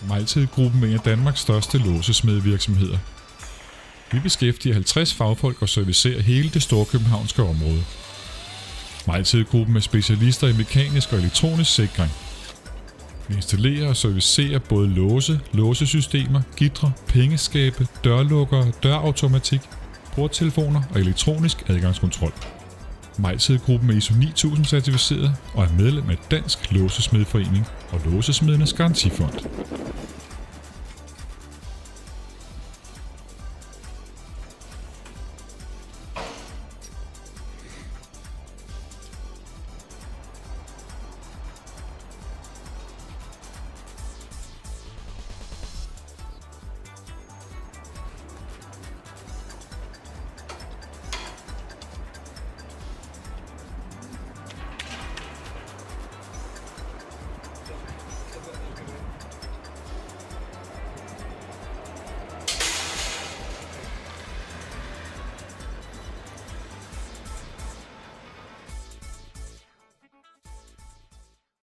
Mejltid-gruppen er en af Danmarks største låsesmedvirksomheder. Vi beskæftiger 50 fagfolk og servicerer hele det storkøbenhavnske område. Mejltid-gruppen er specialister i mekanisk og elektronisk sikring. Vi installerer og servicerer både låsesystemer, gitre, pengeskabe, dørlukkere, dørautomatik, porttelefoner og elektronisk adgangskontrol. Mejltid-gruppen er ISO 9000 certificeret og er medlem af Dansk Låsesmedforening og Låsesmedernes Garantifond.